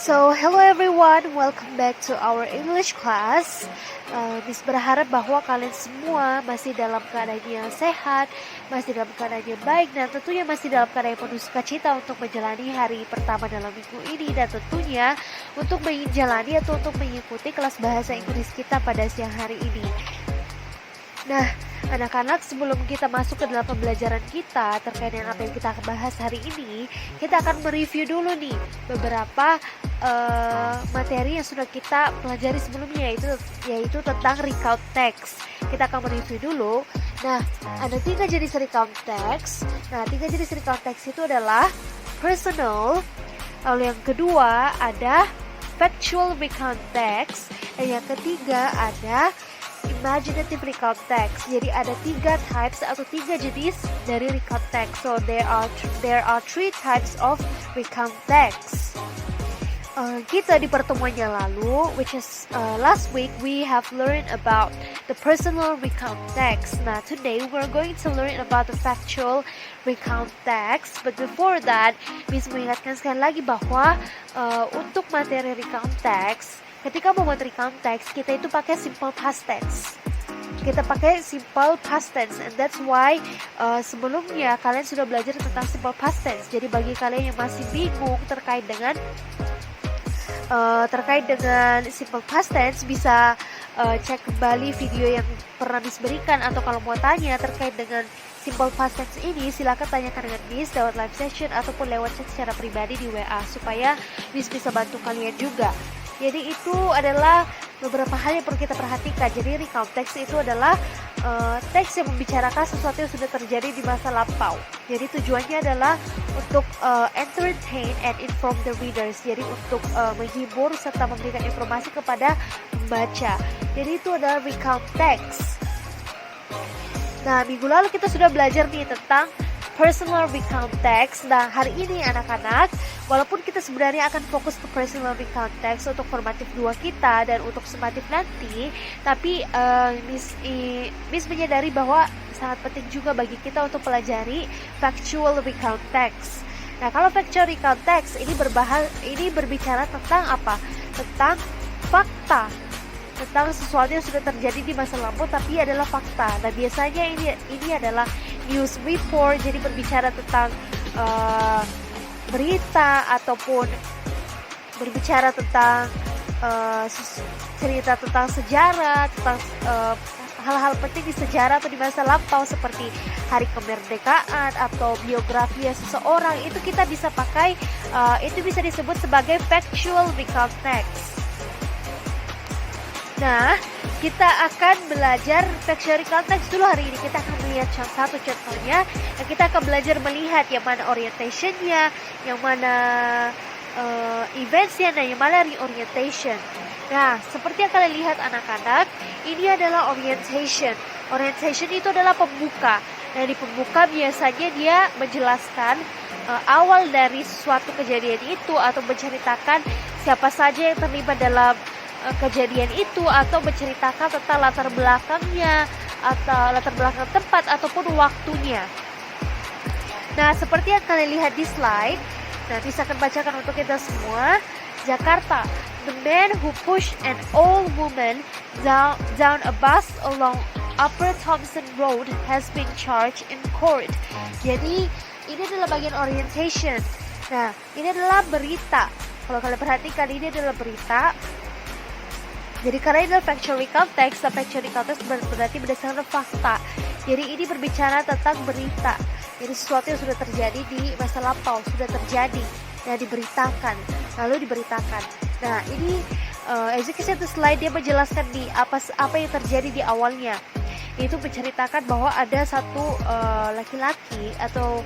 So, hello everyone, welcome back to our English class. Miss berharap bahwa kalian semua masih dalam keadaan yang sehat, masih dalam keadaan yang baik, dan tentunya masih dalam keadaan yang penuh sukacita untuk menjalani hari pertama dalam minggu ini, dan tentunya untuk menjalani atau untuk mengikuti kelas bahasa Inggris kita pada siang hari ini. Nah, anak-anak, sebelum kita masuk ke dalam pembelajaran kita terkait dengan apa yang kita akan bahas hari ini, kita akan mereview dulu nih beberapa materi yang sudah kita pelajari sebelumnya, yaitu tentang recount text. Kita akan mereview dulu. Nah, ada 3 jenis recount text. Nah, 3 jenis recount text itu adalah personal, lalu yang kedua ada factual recount text, dan yang ketiga ada imaginative recount text. Jadi ada 3 types atau 3 jenis dari recount text. So there are 3 types of recount text. Kita di pertemuan yang lalu, which is last week, we have learned about the personal recount text. Now today we're going to learn about the factual recount text. But before that, Miss mengingatkan sekali lagi bahwa untuk materi recount text, ketika membuat recount text, kita itu pakai simple past tense. Kita pakai simple past tense, and that's why sebelumnya kalian sudah belajar tentang simple past tense. Jadi bagi kalian yang masih bingung terkait dengan simple past tense, bisa cek kembali video yang pernah Miss berikan, atau kalau mau tanya terkait dengan simple past tense ini, silakan tanyakan dengan Miss lewat live session ataupun lewat chat secara pribadi di WA, supaya Miss bisa bantu kalian juga. Jadi itu adalah beberapa hal yang perlu kita perhatikan. Jadi recount text itu adalah teks yang membicarakan sesuatu yang sudah terjadi di masa lampau. Jadi tujuannya adalah untuk entertain and inform the readers. Jadi untuk menghibur serta memberikan informasi kepada pembaca. Jadi itu adalah recount text. Nah, minggu lalu kita sudah belajar nih tentang personal recount text. Nah, hari ini anak-anak, walaupun kita sebenarnya akan fokus ke personal recount text untuk formatif 2 kita dan untuk summatif nanti, tapi Miss menyadari bahwa sangat penting juga bagi kita untuk pelajari factual recount text. Nah, kalau factual recount text ini berbicara tentang apa? Tentang fakta, tentang sesuatu yang sudah terjadi di masa lampau tapi adalah fakta. Nah, biasanya ini adalah news report, jadi berbicara tentang berita ataupun berbicara tentang cerita tentang sejarah, tentang hal-hal penting di sejarah atau di masa lampau seperti hari kemerdekaan atau biografi seseorang. Itu kita bisa pakai, itu bisa disebut sebagai factual recount text. Nah, kita akan belajar factual recount text dulu hari ini. Kita akan melihat satu contohnya, dan kita akan belajar melihat yang mana orientationnya, yang mana eventsnya, dan yang mana reorientation. Nah, seperti yang kalian lihat anak-anak, ini adalah orientation. Orientation itu adalah pembuka. Nah, di pembuka biasanya dia menjelaskan awal dari suatu kejadian itu, atau menceritakan siapa saja yang terlibat dalam kejadian itu, atau menceritakan tentang latar belakangnya, atau latar belakang tempat ataupun waktunya. Nah, seperti yang kalian lihat di slide, nanti saya akan bacakan untuk kita semua. Jakarta, the man who pushed an old woman down a bus along Upper Thompson Road has been charged in court. Jadi ini adalah bagian orientation. Nah, ini adalah berita. Kalau kalian perhatikan, ini adalah berita. Jadi karena ini adalah factual recount text, dan factual recount text berarti berdasarkan fakta. Jadi ini berbicara tentang berita. Jadi sesuatu yang sudah terjadi di masa lampau, sudah terjadi, dan diberitakan, lalu diberitakan. Nah, ini as you can see the slide, dia menjelaskan nih apa yang terjadi di awalnya. Itu menceritakan bahwa ada satu laki-laki atau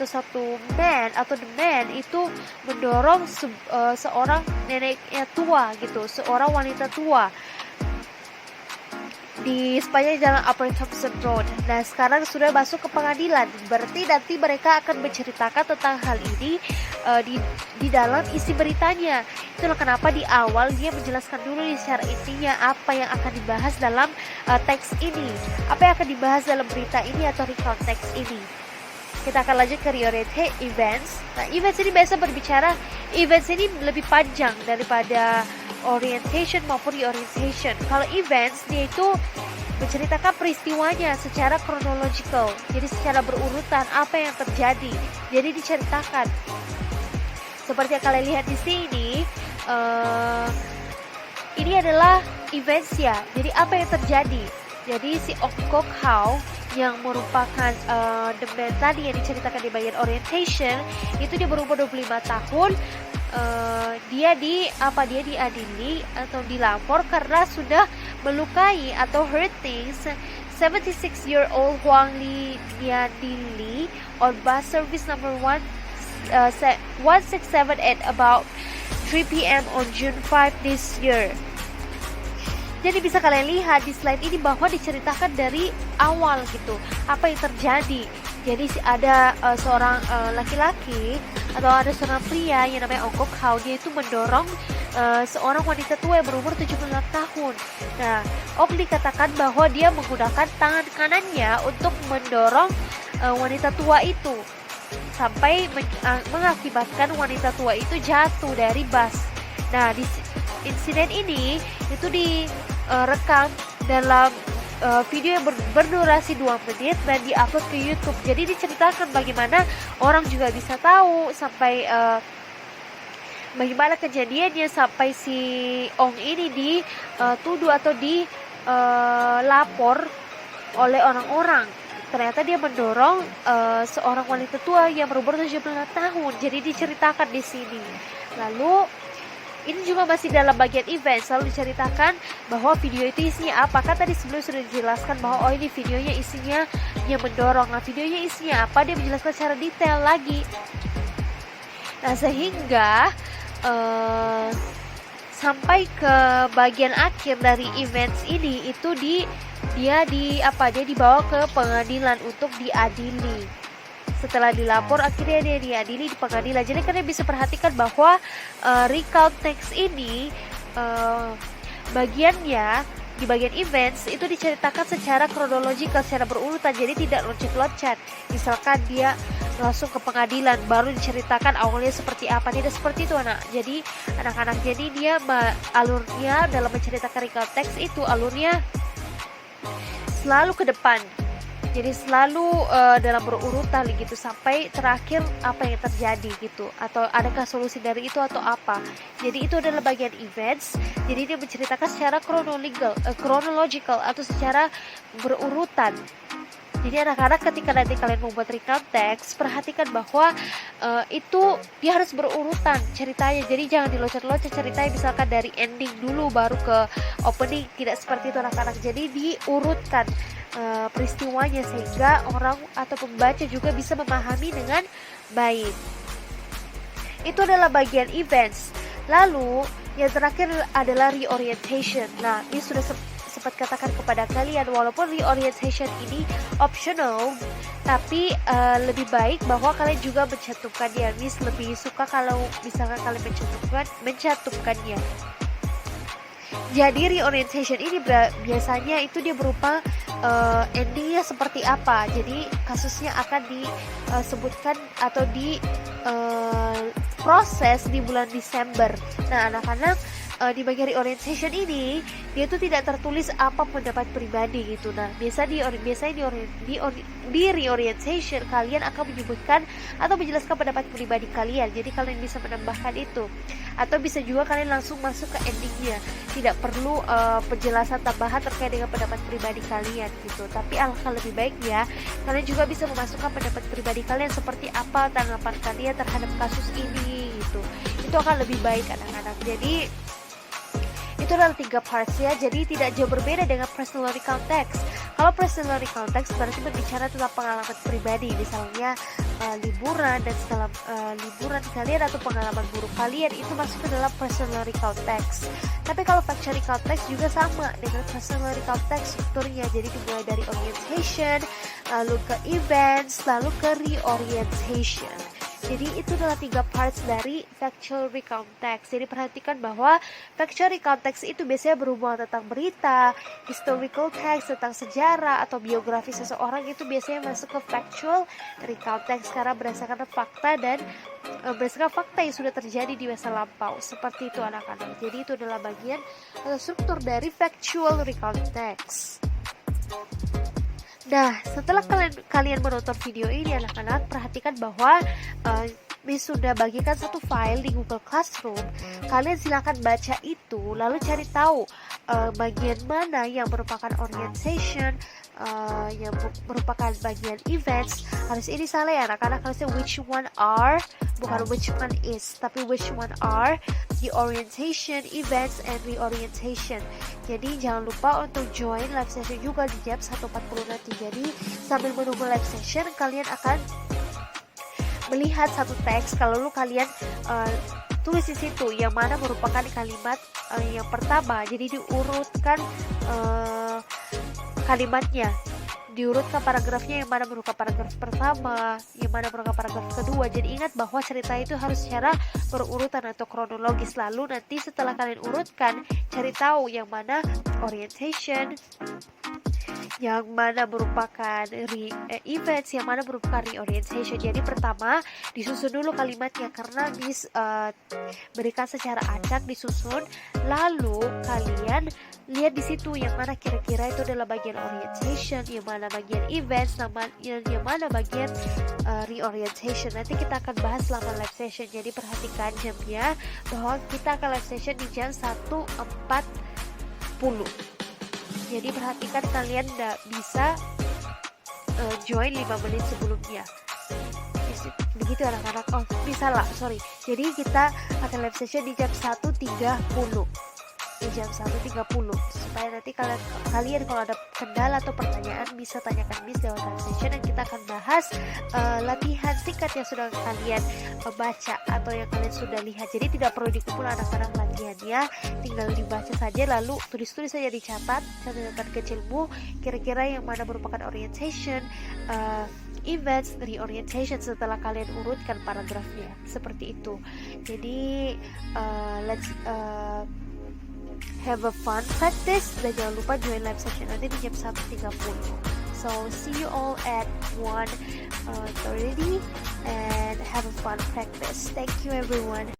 satu man, atau the man itu mendorong seorang neneknya tua gitu, seorang wanita tua di sepanjang jalan Upper Thompson Road. Nah, sekarang sudah masuk ke pengadilan. Berarti nanti mereka akan menceritakan tentang hal ini di dalam isi beritanya. Itulah kenapa di awal dia menjelaskan dulu secara intinya apa yang akan dibahas dalam teks ini, apa yang akan dibahas dalam berita ini atau recount teks ini. Kita akan lanjut ke reorientate events. Nah, events ini biasa berbicara, events ini lebih panjang daripada orientation maupun reorientation. Kalau events, dia itu menceritakan peristiwanya secara chronological, jadi secara berurutan apa yang terjadi. Jadi diceritakan. Seperti yang kalian lihat di sini, ini adalah events ya. Jadi apa yang terjadi? Jadi si Ong Kok Hao yang merupakan the man tadi yang diceritakan di bagian orientation, itu dia berumur 25 tahun. Dia diadili atau dilapor karena sudah melukai atau hurting 76-year-old Huang Li Niadili on bus service number 1678 at about 3 p.m. on June 5 this year. Jadi bisa kalian lihat di slide ini bahwa diceritakan dari awal gitu, apa yang terjadi. Jadi ada seorang laki-laki atau ada seorang pria yang namanya Ong Kok Hao, dia itu mendorong seorang wanita tua yang berumur 76 tahun. Nah, Ong dikatakan bahwa dia menggunakan tangan kanannya untuk mendorong wanita tua itu sampai mengakibatkan wanita tua itu jatuh dari bus. Nah, di insiden ini itu direkam dalam video yang berdurasi 2 menit dan diupload ke YouTube. Jadi diceritakan bagaimana orang juga bisa tahu sampai bagaimana kejadiannya sampai si Ong ini dituduh atau dilapor oleh orang-orang. Ternyata dia mendorong seorang wanita tua yang berumur 76 tahun. Jadi diceritakan di sini. Lalu ini juga masih dalam bagian event, selalu diceritakan bahwa video itu isinya apa. Kan tadi sebelum sudah dijelaskan bahwa ini videonya isinya yang mendorong. Nah, videonya isinya apa, dia menjelaskan secara detail lagi. Nah, sehingga sampai ke bagian akhir dari events ini itu dia dibawa ke pengadilan untuk diadili. Setelah dilapor, akhirnya dia diadili di pengadilan. Jadi kalian bisa perhatikan bahwa recount text ini bagiannya di bagian events itu diceritakan secara kronologikal, secara berurutan. Jadi tidak loncat-loncat. Misalkan dia langsung ke pengadilan baru diceritakan awalnya seperti apa, tidak seperti itu anak. Jadi anak-anak, jadi dia alurnya dalam menceritakan recount text itu alurnya selalu ke depan. Jadi selalu dalam berurutan gitu sampai terakhir apa yang terjadi gitu, atau adakah solusi dari itu atau apa. Jadi itu adalah bagian events. Jadi dia menceritakan secara chronological atau secara berurutan. Jadi anak-anak ketika nanti kalian membuat recount text, perhatikan bahwa itu dia harus berurutan ceritanya. Jadi jangan dilocet-locet ceritanya, misalkan dari ending dulu baru ke opening. Tidak seperti itu anak-anak. Jadi diurutkan peristiwanya sehingga orang atau pembaca juga bisa memahami dengan baik. Itu adalah bagian events. Lalu yang terakhir adalah reorientation. Nah, ini sudah sempat katakan kepada kalian, walaupun reorientation ini optional, tapi lebih baik bahwa kalian juga mencantumkannya. Miss lebih suka kalau misalkan kalian mencantumkannya. Jadi reorientation ini biasanya itu dia berupa endingnya seperti apa. Jadi kasusnya akan disebutkan atau proses di bulan Desember. Nah, anak-anak di bagian reorientation ini dia itu tidak tertulis apa pendapat pribadi gitu. Nah, biasanya di reorientation kalian akan menyebutkan atau menjelaskan pendapat pribadi kalian. Jadi kalian bisa menambahkan itu, atau bisa juga kalian langsung masuk ke endingnya. Tidak perlu penjelasan tambahan terkait dengan pendapat pribadi kalian gitu. Tapi alangkah lebih baik ya, kalian juga bisa memasukkan pendapat pribadi kalian seperti apa tanggapan kalian terhadap kasus ini gitu. Itu akan lebih baik anak-anak. Jadi itu adalah 3 parts ya. Jadi tidak jauh berbeda dengan personal recount text. Kalau personal recount text berarti berbicara tentang pengalaman pribadi, misalnya liburan dan setelah liburan kalian atau pengalaman buruk kalian, itu masuk ke dalam personal recount text. Tapi kalau factual recount text juga sama dengan personal recount text strukturnya. Jadi dimulai dari orientation, lalu ke events, lalu ke reorientation. Jadi itu adalah 3 parts dari factual recount text. Jadi perhatikan bahwa factual recount text itu biasanya berhubungan tentang berita, historical text tentang sejarah atau biografi seseorang, itu biasanya masuk ke factual recount text karena berdasarkan fakta dan berdasarkan fakta yang sudah terjadi di masa lampau. Seperti itu anak-anak. Jadi itu adalah bagian struktur dari factual recount text. Nah, setelah kalian menonton video ini anak-anak, perhatikan bahwa Miss sudah bagikan satu file di Google Classroom. Kalian silakan baca itu, lalu cari tahu bagian mana yang merupakan orientation, yang merupakan bagian events. Harus ini salah ya anak-anak, harusnya which one are, bukan which one is, tapi which one are the orientation, events, and reorientation. Jadi jangan lupa untuk join live session juga di jam 1.40 nanti. Jadi sambil menunggu live session, kalian akan melihat satu teks. Kalau kalian tulis di situ yang mana merupakan kalimat yang pertama. Jadi diurutkan kalimatnya, diurutkan paragrafnya, yang mana merupakan paragraf pertama, yang mana merupakan paragraf kedua. Jadi ingat bahwa cerita itu harus secara berurutan atau kronologis. Lalu nanti setelah kalian urutkan, cari tahu yang mana orientation, yang mana merupakan events, yang mana merupakan reorientation. Jadi pertama disusun dulu kalimatnya karena berikan secara acak, disusun, lalu kalian lihat di situ yang mana kira-kira itu adalah bagian orientation, yang mana bagian events, yang mana bagian reorientation. Nanti kita akan bahas selama live session. Jadi perhatikan jamnya bahwa kita akan live session di jam 1.40. Jadi perhatikan kalian tidak bisa join 5 menit sebelumnya. Begitu anak-anak. Oh, bisa lah, sorry. Jadi kita akan live session di jam 1.30. Di jam 1.30 supaya nanti kalian kalau ada kendala atau pertanyaan bisa tanyakan Miss lewat live session, dan kita akan bahas latihan singkat yang sudah kalian baca atau yang kalian sudah lihat. Jadi tidak perlu dikumpul anak-anak latihannya, tinggal dibaca saja, lalu tulis-tulis saja, dicatat catatan kecilmu kira-kira yang mana merupakan orientation, events, reorientation setelah kalian urutkan paragrafnya. Seperti itu. Jadi let's have a fun practice, dan jangan lupa join live session nanti di jam 1.30. So see you all at 1:30 and have a fun practice. Thank you everyone.